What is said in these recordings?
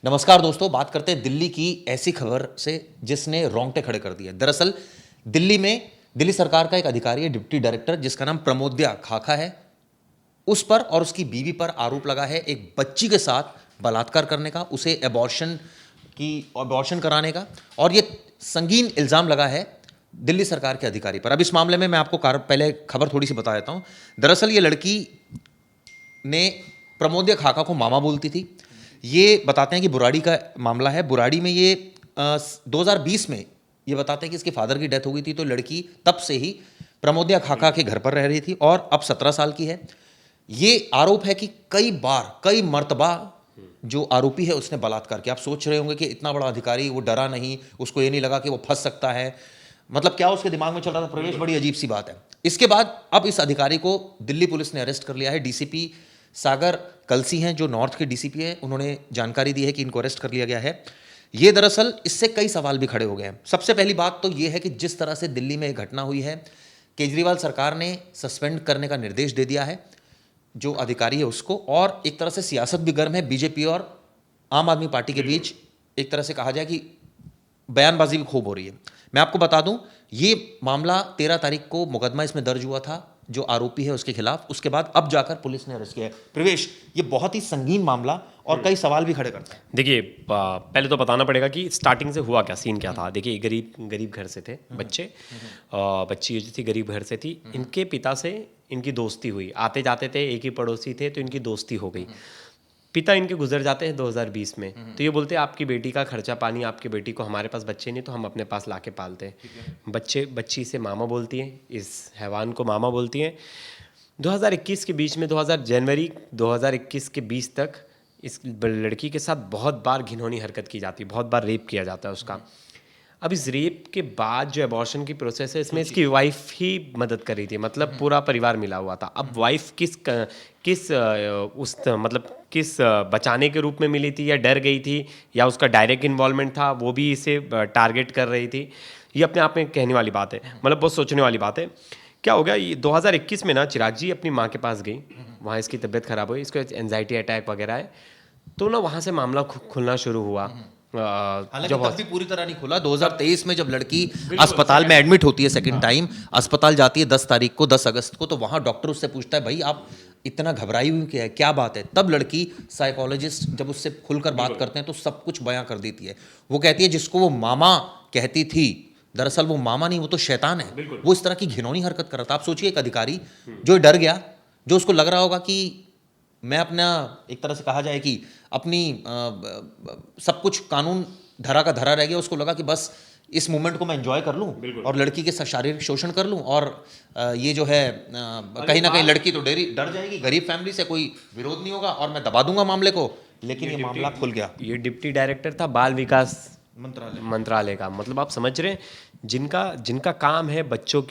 नमस्कार दोस्तों, बात करते हैं दिल्ली की ऐसी खबर से जिसने रोंगटे खड़े कर दिए। दरअसल दिल्ली सरकार का एक अधिकारी है, डिप्टी डायरेक्टर, जिसका नाम प्रमोद्या खाखा है। उस पर और उसकी बीवी पर आरोप लगा है एक बच्ची के साथ बलात्कार करने का, उसे एबॉर्शन कराने का, और ये संगीन इल्जाम लगा है दिल्ली सरकार के अधिकारी पर। अब इस मामले में मैं आपको पहले खबर थोड़ी सी बता देता हूं। दरअसल ये लड़की ने प्रमोद्या खाखा को मामा बोलती थी। ये बताते हैं कि बुराड़ी का मामला है। बुराड़ी में ये 2020 में ये बताते हैं कि इसके फादर की डेथ हो गई थी, तो लड़की तब से ही प्रमोद्या खाखा के घर पर रह रही थी और अब 17 साल की है। ये आरोप है कि कई मर्तबा जो आरोपी है उसने बलात्कार किया। आप सोच रहे होंगे कि इतना बड़ा अधिकारी, वो डरा नहीं, उसको ये नहीं लगा कि वो फंस सकता है। मतलब क्या उसके दिमाग में चल रहा था प्रवेश, बड़ी अजीब सी बात है। इसके बाद अब इस अधिकारी को दिल्ली पुलिस ने अरेस्ट कर लिया है। डीसीपी सागर कलसी हैं, जो नॉर्थ के डीसीपी हैं, उन्होंने जानकारी दी है कि इनको अरेस्ट कर लिया गया है। ये दरअसल इससे कई सवाल भी खड़े हो गए हैं। सबसे पहली बात तो ये है कि जिस तरह से दिल्ली में एक घटना हुई है, केजरीवाल सरकार ने सस्पेंड करने का निर्देश दे दिया है जो अधिकारी है उसको, और एक तरह से सियासत भी गर्म है। बीजेपी और आम आदमी पार्टी के बीच एक तरह से कहा जाए कि बयानबाजी भी खूब हो रही है। मैं आपको बता दूं, ये मामला 13 तारीख को मुकदमा इसमें दर्ज हुआ था जो आरोपी है उसके खिलाफ। उसके बाद अब जाकर पुलिस ने अरेस्ट किया है। प्रवेश, ये बहुत ही संगीन मामला और कई सवाल भी खड़े करता है। देखिए, पहले तो बताना पड़ेगा कि स्टार्टिंग से हुआ क्या, सीन क्या था। देखिए, गरीब घर से थे बच्चे, बच्ची जो थी गरीब घर से थी। इनके पिता से इनकी दोस्ती हुई, आते जाते थे, एक ही पड़ोसी थे, तो इनकी दोस्ती हो गई। पिता इनके गुजर जाते हैं 2020 में, तो ये बोलते हैं आपकी बेटी का खर्चा पानी, आपकी बेटी को, हमारे पास बच्चे नहीं तो हम अपने पास लाके पालते हैं। बच्ची से मामा बोलती हैं, इस हैवान को मामा बोलती हैं। 2021 के बीच में, जनवरी 2021 के 20 तक इस लड़की के साथ बहुत बार घिनौनी हरकत की जाती है, बहुत बार रेप किया जाता है उसका। अब इस रेप के बाद जो एबॉर्शन की प्रोसेस है, इसमें इसकी वाइफ ही मदद कर रही थी, मतलब पूरा परिवार मिला हुआ था। अब वाइफ किस बचाने के रूप में मिली थी, या डर गई थी, या उसका डायरेक्ट इन्वॉल्वमेंट था, वो भी इसे टारगेट कर रही थी। ये अपने आप में कहने वाली बात है, मतलब बहुत सोचने वाली बात है। क्या हो गया, ये 2021 में ना चिराग जी अपनी माँ के पास गई, वहाँ इसकी तबीयत खराब हुई, इसको एंजाइटी अटैक वगैरह है, तो ना वहाँ से मामला खुलना शुरू हुआ। हालांकि तब भी पूरी तरह नहीं खुला। 2023 में जब लड़की अस्पताल में एडमिट होती है सेकंड टाइम, अस्पताल जाती है 10 अगस्त को, तो वहां डॉक्टर उससे पूछता है भाई आप इतना घबराई हुई क्या है, क्या बात है। तब लड़की, साइकोलॉजिस्ट जब उससे खुलकर बात करते हैं तो सब कुछ बयां कर देती है। वो कहती है जिसको वो मामा कहती थी, दरअसल वो मामा नहीं, वो तो शैतान है। वो इस तरह की घिनौनी हरकत कर रहा था। आप सोचिए, एक अधिकारी जो डर गया, जो उसको लग रहा होगा कि मैं अपना, एक तरह से कहा जाए कि अपनी सब कुछ कानून धरा का धरा रह गया, उसको लगा कि बस इस मोमेंट को मैं एंजॉय कर लूं और लड़की के साथ शारीरिक शोषण कर लूं, और ये जो है कहीं ना कहीं लड़की तो डर जाएगी, गरीब फैमिली से कोई विरोध नहीं होगा और मैं दबा दूंगा मामले को। लेकिन ये मामला खुल गया। ये डिप्टी डायरेक्टर था बाल विकास मंत्रालय का, मतलब आप समझ रहे हैं, जिनका काम है बच्चों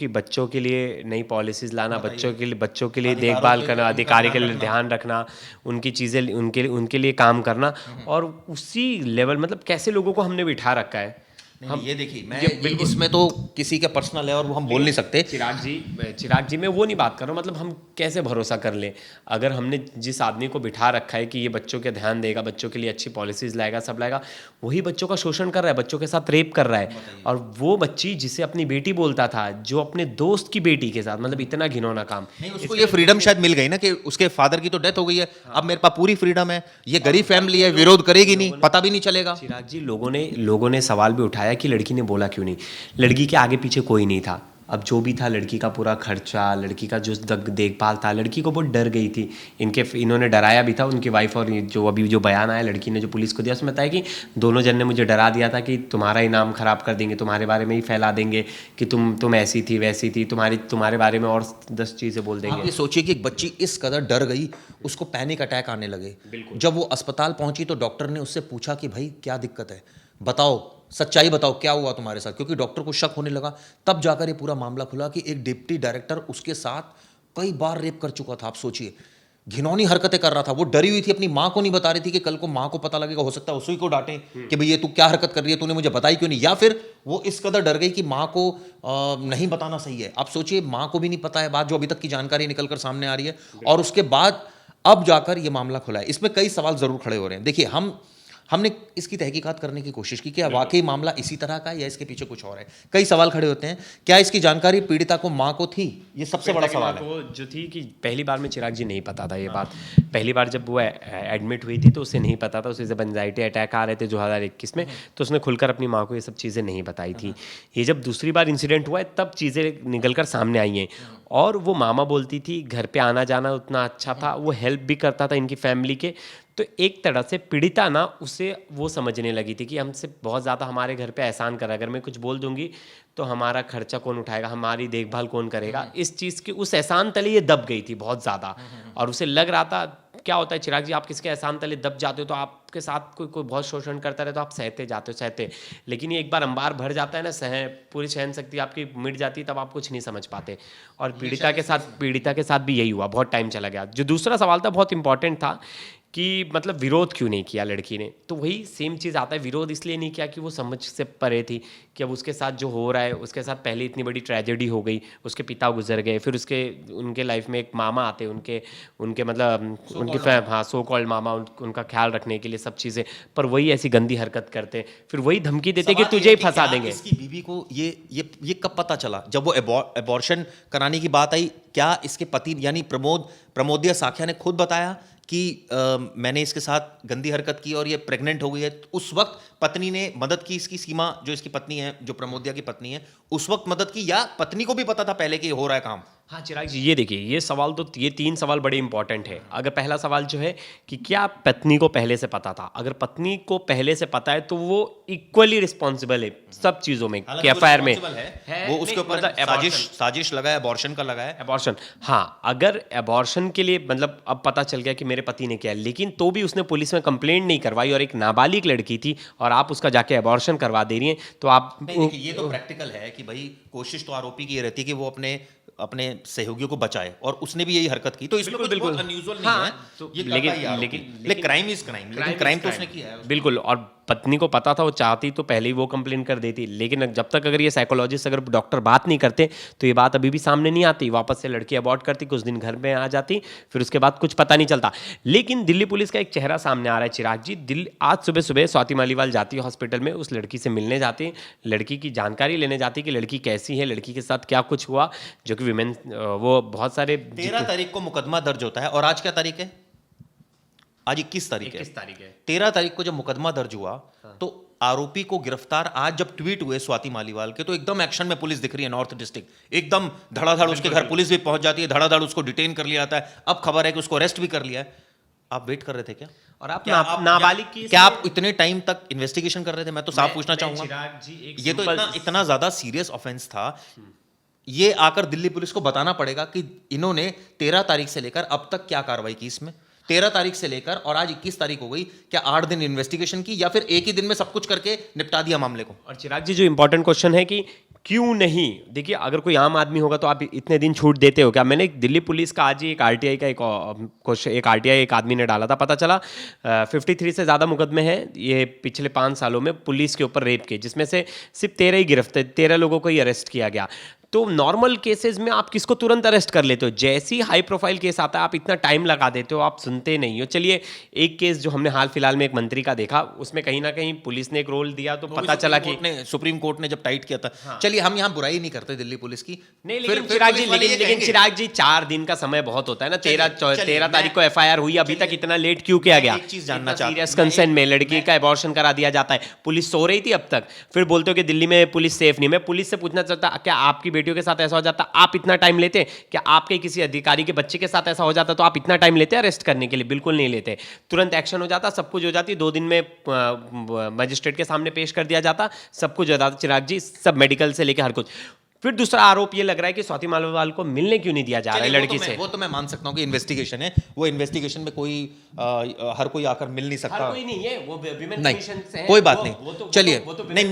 के लिए नई पॉलिसीज लाना, बच्चों के लिए देखभाल करना, अधिकारी के लिए ध्यान रखना, उनकी चीज़ें उनके लिए काम करना, और उसी लेवल, मतलब कैसे लोगों को हमने बिठा रखा है। हम ये देखिए, मैं इसमें तो किसी का पर्सनल है और वो हम बोल नहीं सकते। चिराग जी मैं वो नहीं बात कर रहा हूँ, मतलब हम कैसे भरोसा कर लें अगर हमने जिस आदमी को बिठा रखा है कि ये बच्चों के ध्यान देगा, बच्चों के लिए अच्छी पॉलिसीज लाएगा, सब लाएगा, वही बच्चों का शोषण कर रहा है, बच्चों के साथ रेप कर रहा है। और वो बच्ची जिसे अपनी बेटी बोलता था, जो अपने दोस्त की बेटी के साथ, मतलब इतना घिनौना काम। नहीं, उसको ये फ्रीडम शायद मिल गई ना कि उसके फादर की तो डेथ हो गई है, अब मेरे पास पूरी फ्रीडम है। ये गरीब फैमिली है, विरोध करेगी नहीं, पता भी नहीं चलेगा। चिराग जी, लोगों ने सवाल भी उठाया कि लड़की ने बोला क्यों नहीं। लड़की के आगे पीछे कोई नहीं था। अब जो भी था, लड़की का पूरा खर्चा, लड़की का जो देखभाल था, लड़की को बहुत डर गई थी। इन्होंने डराया भी था, उनकी वाइफ, और जो अभी जो बयान आया लड़की ने जो पुलिस को दिया, उसमें बताया कि दोनों जन ने मुझे डरा दिया था कि तुम्हारा ही नाम खराब कर देंगे, तुम्हारे बारे में ही फैला देंगे कि तुम ऐसी थी वैसी थी, तुम्हारे बारे में और 10 चीज़ें बोल देंगे। आप ये सोचिए कि एक बच्ची इस कदर डर गई, उसको पैनिक अटैक आने लगे। जब वो अस्पताल पहुंची तो डॉक्टर ने उससे पूछा कि भाई क्या दिक्कत है, बताओ, सच्चाई बताओ, क्या हुआ तुम्हारे साथ, क्योंकि डॉक्टर को शक होने लगा। तब जाकर ये पूरा मामला खुला कि एक डिप्टी डायरेक्टर उसके साथ कई बार रेप कर चुका था। आप सोचिए, घिनौनी हरकतें कर रहा था। वो डरी हुई थी, अपनी माँ को नहीं बता रही थी कि कल को माँ को पता लगेगा, हो सकता है उसी को डांटे कि भई ये तू क्या हरकत कर रही है, तूने मुझे बताई क्यों नहीं। या फिर वो इस कदर डर गई कि माँ को नहीं बताना सही है। आप सोचिए, माँ को भी नहीं पता है बात, जो अभी तक की जानकारी निकल कर सामने आ रही है, और उसके बाद अब जाकर ये मामला खुला है। इसमें कई सवाल जरूर खड़े हो रहे हैं। देखिए, हम हमने इसकी तहकीकात करने की कोशिश की, क्या वाकई मामला इसी तरह का है या इसके पीछे कुछ और है। कई सवाल खड़े होते हैं, क्या इसकी जानकारी पीड़िता को, माँ को थी? ये सबसे बड़ा सवाल है। वो जो थी कि पहली बार में चिराग जी नहीं पता था ये बात। पहली बार जब वो एडमिट हुई थी तो उसे नहीं पता था, उसे जब एंजाइटी अटैक आ रहे थे 2021 में, तो उसने खुलकर अपनी माँ को ये सब चीज़ें नहीं बताई थी। ये जब दूसरी बार इंसिडेंट हुआ है तब चीज़ें निकल कर सामने आई हैं। और वो मामा बोलती थी घर पे आना जाना उतना अच्छा था, वो हेल्प भी करता था इनकी फैमिली के। तो एक तरह से पीड़िता ना उसे वो समझने लगी थी कि हमसे बहुत ज़्यादा हमारे घर पे एहसान करा, अगर मैं कुछ बोल दूंगी तो हमारा खर्चा कौन उठाएगा, हमारी देखभाल कौन करेगा। इस चीज़ की उस एहसान तले ये दब गई थी बहुत ज़्यादा। और उसे लग रहा था, क्या होता है चिराग जी, आप किसके एहसान तले दब जाते हो तो आपके साथ कोई बहुत शोषण करता रहे तो आप सहते जाते हो सहते, लेकिन ये एक बार अंबार भर जाता है ना, पूरी सहन शक्ति आपकी मिट जाती है, तब आप कुछ नहीं समझ पाते। और पीड़िता के साथ भी यही हुआ, बहुत टाइम चला गया। जो दूसरा सवाल था बहुत इंपॉर्टेंट था कि मतलब विरोध क्यों नहीं किया लड़की ने, तो वही सेम चीज़ आता है, विरोध इसलिए नहीं किया कि वो समझ से परे थी कि अब उसके साथ जो हो रहा है, उसके साथ पहले इतनी बड़ी ट्रेजेडी हो गई, उसके पिता गुजर गए, फिर उनके लाइफ में एक मामा आते, उनके मतलब हाँ सो कॉल्ड मामा, उनका ख्याल रखने के लिए सब चीज़ें, पर वही ऐसी गंदी हरकत करते, फिर वही धमकी देते कि तुझे ही फंसा देंगे। इसकी बीवी को ये कब पता चला? जब वो एबॉर्शन कराने की बात आई, क्या इसके पति यानी प्रमोदिया साख्या ने खुद बताया कि मैंने इसके साथ गंदी हरकत की और ये प्रेग्नेंट हो गई है? उस वक्त पत्नी ने मदद की, इसकी सीमा जो इसकी पत्नी है, जो प्रमोदिया की पत्नी है, उस वक्त मदद की, या पत्नी को भी पता था पहले कि हो रहा है काम? हाँ चिराग जी, ये देखिए, ये 3 सवाल बड़े इंपॉर्टेंट है। अगर पहला सवाल जो है कि क्या पत्नी को पहले से पता था, अगर पत्नी को पहले से पता है तो वो इक्वली रिस्पॉन्सिबल है सब चीज़ों में कि एफआईआर में है, वो उसके ऊपर साजिश लगा है, अबॉर्शन का लगा है। अबॉर्शन, हाँ, अगर अबॉर्शन के लिए मतलब अब पता चल गया कि मेरे पति ने किया, लेकिन तो भी उसने पुलिस में कंप्लेंट नहीं करवाई और एक नाबालिग लड़की थी और आप उसका जाके अबॉर्शन करवा दे रही हैं, तो आप ये तो प्रैक्टिकल है कि भाई कोशिश तो आरोपी की ये रहती है कि वो अपने सहयोगियों को बचाए, और उसने भी यही हरकत की, तो इसमें कुछ बहुत अनयूजुअल नहीं है। तो ये लेकिन क्राइम इज क्राइम, लेकिन क्राइम तो उसने किया है। बिल्कुल, और पत्नी को पता था, वो चाहती तो पहले ही वो कंप्लेन कर देती, लेकिन जब तक अगर ये साइकोलॉजिस्ट, अगर डॉक्टर बात नहीं करते तो ये बात अभी भी सामने नहीं आती। वापस से लड़की अबॉर्ट करती, कुछ दिन घर में आ जाती, फिर उसके बाद कुछ पता नहीं चलता। लेकिन दिल्ली पुलिस का एक चेहरा सामने आ रहा है चिराग जी। आज सुबह सुबह स्वाति मालीवाल जाती है हॉस्पिटल में, उस लड़की से मिलने जाती, लड़की की जानकारी लेने जाती कि लड़की कैसी है, लड़की के साथ क्या कुछ हुआ, जो कि विमेन, वो बहुत सारे 13 तारीख को मुकदमा दर्ज होता है, और आज क्या तारीख है? आज 21 तारीख है। 13 तारीख को जब मुकदमा दर्ज हुआ, तो आरोपी को गिरफ्तार, आज जब ट्वीट हुए स्वाति मालीवाल के, तो एकदम एक्शन में पुलिस दिख रही है। नॉर्थ डिस्ट्रिक्ट एकदम धड़ाधड़ उसके घर पुलिस भी पहुंच जाती है, धड़ाधड़ उसको डिटेन कर लिया जाता है। अब खबर है कि उसको अरेस्ट भी कर लिया है। आप वेट कर रहे थे क्या? और आप नाबालिग की, क्या आप इतने टाइम तक इन्वेस्टिगेशन कर रहे थे? मैं तो साफ पूछना चाहूंगा, ये तो इतना ज्यादा सीरियस ऑफेंस था, ये आकर दिल्ली पुलिस को बताना पड़ेगा कि इन्होंने 13 तारीख से लेकर अब तक क्या कार्रवाई की इसमें। 13 तारीख से लेकर और आज 21 तारीख हो गई, क्या 8 दिन इन्वेस्टिगेशन की, या फिर एक ही दिन में सब कुछ करके निपटा दिया मामले को? और चिराग जी, जो इंपॉर्टेंट क्वेश्चन है कि क्यों नहीं, देखिए, अगर कोई आम आदमी होगा तो आप इतने दिन छूट देते हो क्या? मैंने दिल्ली पुलिस का आज ही एक आरटीआई का एक आरटीआई एक आदमी ने डाला था, पता चला 53 से ज़्यादा मुकदमे हैं ये पिछले 5 सालों में पुलिस के ऊपर रेप के, जिसमें से सिर्फ 13 ही गिरफ्तार, 13 लोगों को ही अरेस्ट किया गया। तो नॉर्मल केसेस में आप किसको तुरंत अरेस्ट कर लेते हो, जैसे ही हाई प्रोफाइल केस आता है आप इतना टाइम लगा देते हो, आप सुनते नहीं हो। चलिए, एक केस जो हमने हाल फिलहाल में एक मंत्री का देखा, उसमें कहीं ना कहीं पुलिस ने एक रोल दिया, तो पता चला कि सुप्रीम कोर्ट ने जब टाइट किया था। हाँ। चलिए, हम यहाँ बुराई नहीं करते दिल्ली पुलिस की, नहीं, लेकिन चिराग जी 4 दिन का समय बहुत होता है ना। 13 तारीख को एफआईआर हुई, अभी तक इतना लेट क्यों किया गया? एक चीज जानना चाहता हूं, सीरियस कंसर्न में लड़की का एबॉर्शन करा दिया जाता है, पुलिस सो रही थी अब तक, फिर बोलते हो कि दिल्ली में पुलिस सेफ नहीं। मैं पुलिस से पूछना चाहता, क्या आपकी बेटियों के साथ ऐसा हो जाता, आप इतना टाइम लेते? क्या आपके किसी अधिकारी के बच्चे के साथ ऐसा हो जाता तो आप इतना टाइम लेते अरेस्ट करने के लिए? बिल्कुल नहीं लेते, तुरंत एक्शन हो जाता, सब कुछ हो जाती, 2 दिन में मजिस्ट्रेट के सामने पेश कर दिया जाता, सब कुछ हो जाता चिराग जी, सब मेडिकल से लेकर हर कुछ। फिर दूसरा आरोप ये लग रहा है कि स्वाति मालीवाल को मिलने क्यों नहीं दिया जा रहा है लड़की से। वो तो मैं मान सकता हूं कि इन्वेस्टिगेशन है, वो इन्वेस्टिगेशन में कोई हर कोई आकर मिल नहीं सकता, हर कोई नहीं है, वो विमेन कमीशन से है, कोई बात नहीं। चलिए, नहीं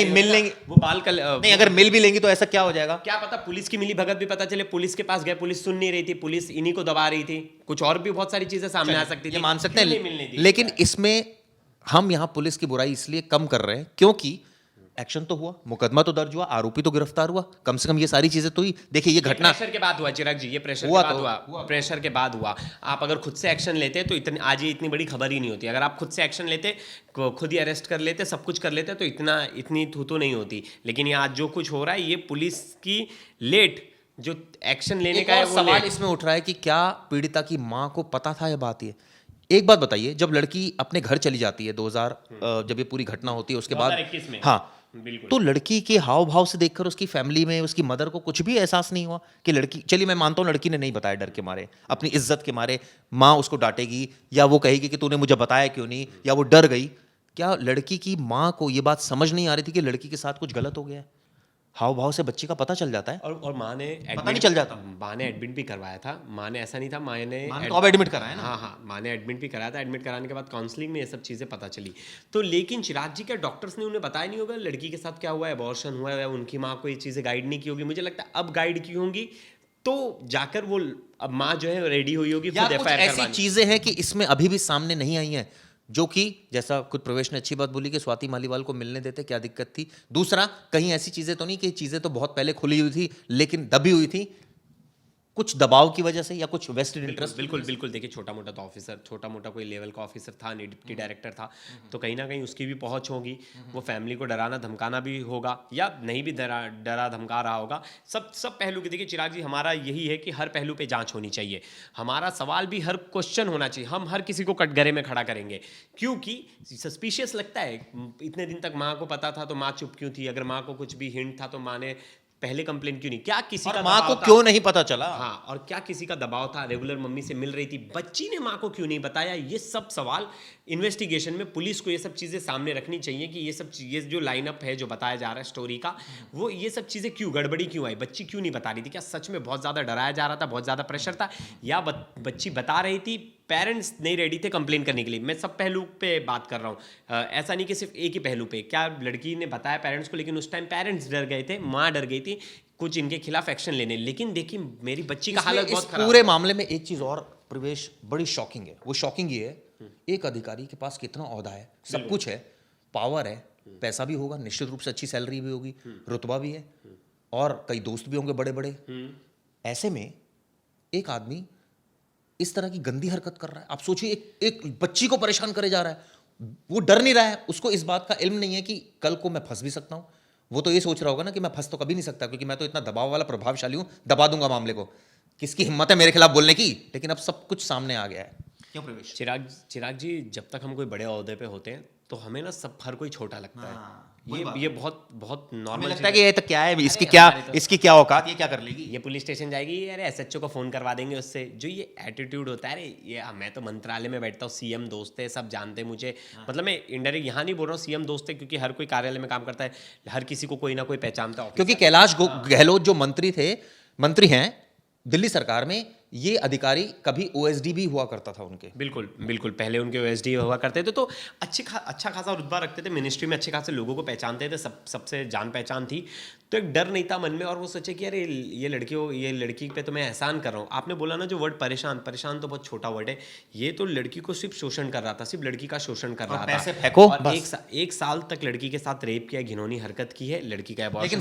मिल लेंगे, वो बाल कल नहीं, अगर मिल भी लेंगी तो ऐसा क्या हो जाएगा? क्या पता पुलिस की मिली भगत भी पता चले, पुलिस के पास गए, पुलिस सुन नहीं रही थी, पुलिस इन्हीं को दबा रही थी, कुछ और भी बहुत सारी चीजें सामने आ सकती थी, मान सकते हैं। लेकिन इसमें हम यहाँ पुलिस की बुराई इसलिए कम कर रहे हैं क्योंकि एक्शन तो हुआ, मुकदमा तो दर्ज हुआ, आरोपी तो गिरफ्तार हुआ, कम से कम ये सारी चीजें तो ही। देखिए ये घटना प्रेशर के बाद हुआ चिराग जी, ये प्रेशर के हुआ बाद तो- हुआ, प्रेशर के बाद हुआ। आप अगर खुद से एक्शन लेते तो इतनी आज ये इतनी बड़ी खबर ही नहीं होती। अगर आप खुद से एक्शन लेते, खुद ही अरेस्ट कर लेते, सब कुछ कर लेते, तो इतनी थू नहीं होती। लेकिन ये आज जो कुछ हो रहा है, ये पुलिस की लेट जो एक्शन लेने एक का है और वो सवाल लेट। इसमें उठ रहा है कि क्या पीड़िता की मां को पता था ये बात? ये एक बात बताइए, जब लड़की अपने घर चली जाती है 2000 जब ये पूरी घटना होती है उसके बाद 2021 में। हाँ, बिल्कुल। तो लड़की के हाव भाव से देखकर उसकी फैमिली में उसकी मदर को कुछ भी एहसास नहीं हुआ कि लड़की, चलिए मैं मानता हूँ लड़की ने नहीं बताया डर के मारे, अपनी इज्जत के मारे, माँ उसको डांटेगी या वो कहेगी कि तूने मुझे बताया क्यों नहीं, या वो डर गई। क्या लड़की की माँ को ये बात समझ नहीं आ रही थी कि लड़की के साथ कुछ गलत हो गया है? हाव भाव से बच्ची का पता चल जाता है। और माँ ने पता नहीं चल जाता। माँ ने एडमिट भी करवाया था। माँ ने ऐसा नहीं था, माँ ने तो अब एडमिट कराया ना। हाँ हाँ, माँ ने एडमिट भी कराया था। एडमिट कराने के बाद काउंसलिंग में ये सब चीज़ें पता चली। तो लेकिन चिराग जी, क्या डॉक्टर्स ने उन्हें बताया नहीं होगा लड़की के साथ क्या हुआ है, अबॉर्शन हुआ है, उनकी माँ को ये चीज़ें गाइड नहीं की होगी? मुझे लगता है अब गाइड की होंगी तो जाकर वो अब माँ जो है रेडी हुई होगी या खुद कुछ एफआईआर ऐसी करवाने। चीजें हैं कि इसमें अभी भी सामने नहीं आई हैं, जो कि जैसा खुद प्रवेश ने अच्छी बात बोली कि स्वाति मालीवाल को मिलने देते, क्या दिक्कत थी? दूसरा, कहीं ऐसी चीजें तो नहीं कि चीजें तो बहुत पहले खुली हुई थी लेकिन दबी हुई थी कुछ दबाव की वजह से या कुछ वेस्टेड इंटरेस्ट? बिल्कुल बिल्कुल। देखिए छोटा मोटा तो ऑफिसर, छोटा मोटा कोई लेवल का ऑफिसर था, डिप्टी डायरेक्टर था, तो कहीं ना कहीं उसकी भी पहुंच होगी। वो फैमिली को डराना धमकाना भी होगा, या नहीं भी डरा धमका रहा होगा। सब पहलू की देखिए चिराग जी, हमारा यही है कि हर पहलू पे जांच होनी चाहिए। हमारा सवाल भी हर क्वेश्चन होना चाहिए। हम हर किसी को कटघरे में खड़ा करेंगे, क्योंकि सस्पिशियस लगता है। इतने दिन तक माँ को पता था तो माँ चुप क्यों थी? अगर माँ को कुछ भी हिंट था तो माँ ने पहले कंप्लेन क्यों नहीं? क्या किसी का माँ को दबाव था? क्यों नहीं पता चला? हाँ, और क्या किसी का दबाव था? रेगुलर मम्मी से मिल रही थी, बच्ची ने माँ को क्यों नहीं बताया? ये सब सवाल इन्वेस्टिगेशन में पुलिस को ये सब चीज़ें सामने रखनी चाहिए कि ये जो लाइनअप है जो बताया जा रहा है स्टोरी का, वो ये सब चीज़ें क्यों गड़बड़ी क्यों आई? बच्ची क्यों नहीं बता रही थी? क्या सच में बहुत ज़्यादा डराया जा रहा था, बहुत ज़्यादा प्रेशर था, या बच्ची बता रही थी, पेरेंट्स नहीं रेडी थे कंप्लेन करने के लिए? मैं सब पहलू पे बात कर रहा हूँ, ऐसा नहीं कि सिर्फ एक ही पहलू पे। क्या लड़की ने बताया पेरेंट्स को, लेकिन उस टाइम पेरेंट्स डर गए थे, माँ डर गई थी कुछ इनके खिलाफ एक्शन लेने। लेकिन देखिए मेरी बच्ची का हालत बहुत खराब पूरे है। मामले में एक चीज और प्रवेश बड़ी शॉकिंग है। वो शॉकिंग ये है, एक अधिकारी के पास कितना ओहदा है, सब कुछ है, पावर है, पैसा भी होगा, निश्चित रूप से अच्छी सैलरी भी होगी, रुतबा भी है, और कई दोस्त भी होंगे बड़े बड़े। ऐसे में एक आदमी इस तरह की गंदी हरकत कर रहा है। आप सोचिए, एक बच्ची को परेशान करे जा रहा है, वो डर नहीं रहा है, उसको इस बात का इल्म नहीं है कि कल को मैं फंस भी सकता हूं। वो तो ये सोच रहा होगा ना कि मैं फंस तो कभी नहीं सकता, क्योंकि मैं तो इतना दबाव वाला प्रभावशाली हूं, दबा दूंगा मामले को। किसकी हिम्मत है मेरे खिलाफ बोलने की? लेकिन अब सब कुछ सामने आ गया है। क्यों प्रवेश? चिराग जी, जब तक हम कोई बड़े ओहदे पे होते हैं तो हमें ना सब हर कोई छोटा लगता है। ये बहुत नॉर्मल लगता है कि ये तो क्या है, इसकी क्या औकात, ये क्या कर लेगी? ये पुलिस स्टेशन जाएगी, अरे एसएचओ को फोन करवा देंगे उससे। जो ये एटीट्यूड होता है, अरे ये मैं तो मंत्रालय में बैठता हूँ, सीएम दोस्त है, सब जानते हैं मुझे। मतलब मैं इनडायरेक्ट यहाँ नहीं बोल रहा हूँ सीएम दोस्त है, क्योंकि हर कोई कार्यालय में काम करता है, हर किसी को कोई ना कोई पहचानता है। क्योंकि कैलाश गहलोत जो मंत्री हैं दिल्ली सरकार में, ये अधिकारी कभी ओएसडी भी हुआ करता था उनके। बिल्कुल बिल्कुल, पहले उनके ओएसडी हुआ करते थे, तो अच्छा खासा रुतबा रखते थे मिनिस्ट्री में, अच्छे खासे लोगों को पहचानते थे, सबसे जान पहचान थी, तो एक डर नहीं था मन में। और वो सोचे कि अरे ये लड़की पे तो मैं एहसान कर रहा हूँ। आपने बोला ना जो वर्ड परेशान तो बहुत छोटा वर्ड है। ये तो लड़की को सिर्फ शोषण कर रहा था, सिर्फ लड़की का शोषण कर रहा था, और एक साल तक लड़की के साथ रेप किया, घिनौनी हरकत की है, लड़की का अबॉर्शन। लेकिन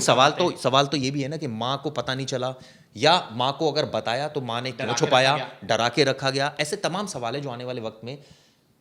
सवाल तो ये भी है ना कि माँ को पता नहीं चला, या माँ को अगर बताया तो माँ ने क्यों छुपाया, डरा के रखा गया? ऐसे तमाम सवाल है जो आने वाले वक्त में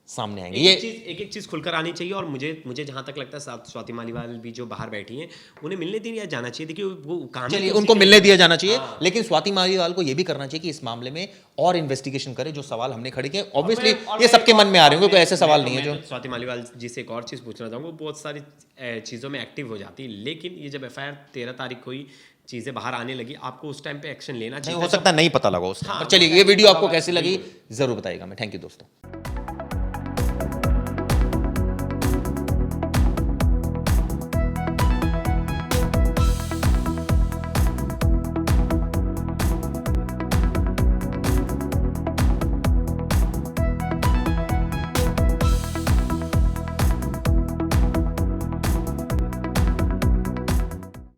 सामने आएंगे। एक चीज खुलकर आनी चाहिए। और मुझे जहां तक लगता है स्वाति मालीवाल भी जो बाहर बैठी हैं, उन्हें मिलने दिया जाना चाहिए। देखिए वो काम, चलिए उनको मिलने दिया जाना चाहिए, लेकिन स्वाति मालीवाल को यह भी करना चाहिए कि इस मामले में और इन्वेस्टिगेशन करे। जो सवाल हमने खड़े किए, ऑब्वियसली ये सबके मन में आ रहे होंगे, कोई ऐसे सवाल नहीं है जो। स्वाति मालीवाल जी से एक और चीज पूछना चाहूंगा, वो बहुत सारी चीजों में एक्टिव हो जाती है, लेकिन ये जब एफआईआर 13 तारीख हुई, चीजें बाहर आने लगी, आपको उस टाइम पे एक्शन लेना चाहिए। हो सकता है नहीं पता लगा उस टाइम पर। चलिए, ये वीडियो आपको कैसी लगी जरूर बताइएगा। मैं थैंक यू दोस्तों।